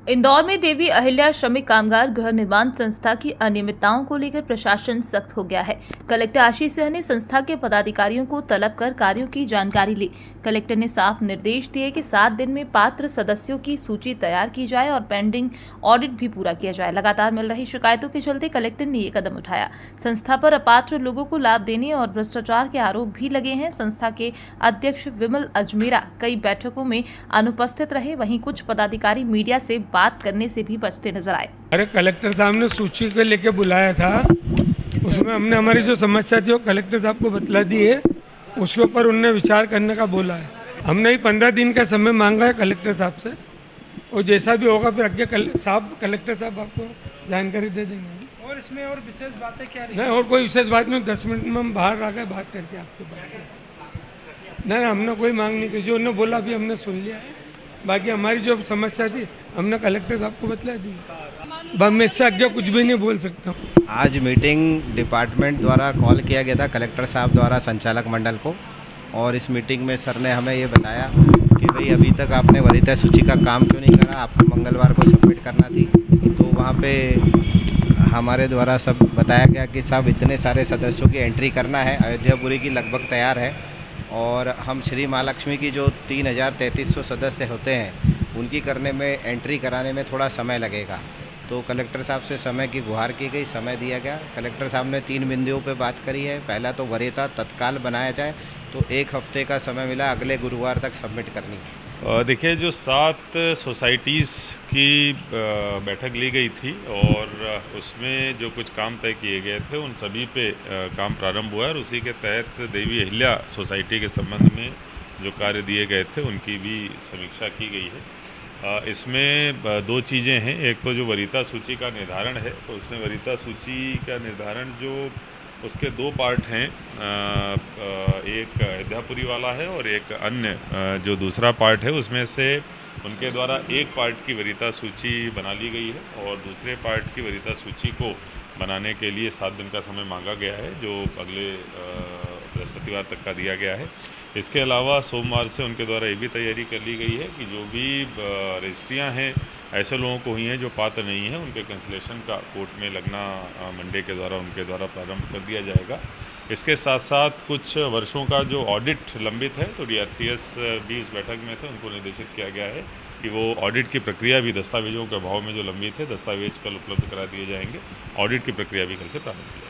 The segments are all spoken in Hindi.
इंदौर में देवी अहिल्या श्रमिक कामगार गृह निर्माण संस्था की अनियमितताओं को लेकर प्रशासन सख्त हो गया है। कलेक्टर आशीष सिंह ने संस्था के पदाधिकारियों को तलब कर कार्यों की जानकारी ली। कलेक्टर ने साफ निर्देश दिए कि 7 दिन में पात्र सदस्यों की सूची तैयार की जाए और पेंडिंग ऑडिट भी पूरा किया जाए। लगातार मिल रही शिकायतों के चलते कलेक्टर ने ये कदम उठाया। संस्था पर अपात्र लोगों को लाभ देने और भ्रष्टाचार के आरोप भी लगे हैं। संस्था के अध्यक्ष विमल अजमेरा कई बैठकों में अनुपस्थित रहे। वहीं कुछ पदाधिकारी मीडिया से बात करने से भी बचते नजर आए। अरे कलेक्टर साहब ने सूची को लेके बुलाया था, उसमें हमने हमारी जो समस्या थी वो कलेक्टर साहब को बतला दी है। उसके ऊपर उन्होंने विचार करने का बोला है। हमने ही 15 दिन का समय मांगा है कलेक्टर साहब से, और जैसा भी होगा फिर आगे कलेक्टर साहब आपको जानकारी दे देंगे। और इसमें और विशेष बातें क्या रही? नहीं, और कोई विशेष बात नहीं। 10 मिनट में हम बाहर आ गए बात करके आपके पास। नहीं, हमने कोई मांग नहीं की। जो उन्होंने बोला भी हमने सुन लिया है। बाकी हमारी जो समस्या थी हमने कलेक्टर साहब को बतला दी। मैं इससे आगे कुछ भी नहीं बोल सकता हूँ। आज मीटिंग डिपार्टमेंट द्वारा कॉल किया गया था कलेक्टर साहब द्वारा संचालक मंडल को, और इस मीटिंग में सर ने हमें ये बताया कि भाई अभी तक आपने वरीयता सूची का काम क्यों नहीं करा, आपको मंगलवार को सबमिट करना थी। तो वहाँ पे हमारे द्वारा सब बताया गया कि साहब इतने सारे सदस्यों की एंट्री करना है। अयोध्यापुरी की लगभग तैयार है, और हम श्री महालक्ष्मी की जो 3300 सदस्य होते हैं उनकी करने में, एंट्री कराने में थोड़ा समय लगेगा। तो कलेक्टर साहब से समय की गुहार की गई, समय दिया गया। कलेक्टर साहब ने 3 बिंदुओं पे बात करी है। पहला तो वरीयता तत्काल बनाया जाए, तो 1 हफ्ते का समय मिला, अगले गुरुवार तक सबमिट करनी है। देखिए, जो 7 सोसाइटीज़ की बैठक ली गई थी और उसमें जो कुछ काम तय किए गए थे उन सभी पे काम प्रारंभ हुआ है, और उसी के तहत देवी अहिल्या सोसाइटी के संबंध में जो कार्य दिए गए थे उनकी भी समीक्षा की गई है। इसमें 2 चीज़ें हैं। एक तो जो वरीयता सूची का निर्धारण है, तो उसमें वरीयता सूची का निर्धारण जो उसके 2 पार्ट हैं, एक अयोध्यापुरी वाला है और एक अन्य जो दूसरा पार्ट है, उसमें से उनके द्वारा एक पार्ट की वरीयता सूची बना ली गई है और दूसरे पार्ट की वरीयता सूची को बनाने के लिए 7 दिन का समय मांगा गया है, जो अगले बृहस्पतिवार तक का दिया गया है। इसके अलावा सोमवार से उनके द्वारा ये भी तैयारी कर ली गई है कि जो भी रजिस्ट्रियाँ हैं ऐसे लोगों को हुई हैं जो पात्र नहीं हैं, उनके कैंसिलेशन का कोर्ट में लगना मंडे के द्वारा उनके द्वारा प्रारंभ कर दिया जाएगा। इसके साथ साथ कुछ वर्षों का जो ऑडिट लंबित है, तो DRCS भी इस बैठक में थे, उनको निर्देशित किया गया है कि वो ऑडिट की प्रक्रिया भी, दस्तावेजों के अभाव में जो लंबित है, दस्तावेज कल उपलब्ध करा दिए जाएंगे। ऑडिट की प्रक्रिया भी कल से प्रारंभ की जाएगी।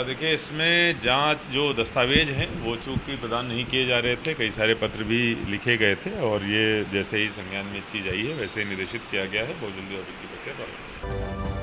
देखिए, इसमें जांच जो दस्तावेज हैं वो चूँकि प्रदान नहीं किए जा रहे थे, कई सारे पत्र भी लिखे गए थे, और ये जैसे ही संज्ञान में चीज़ आई है वैसे ही निर्देशित किया गया है। बहुत जल्दी ऑडिट की प्रक्रिया प्रारंभ।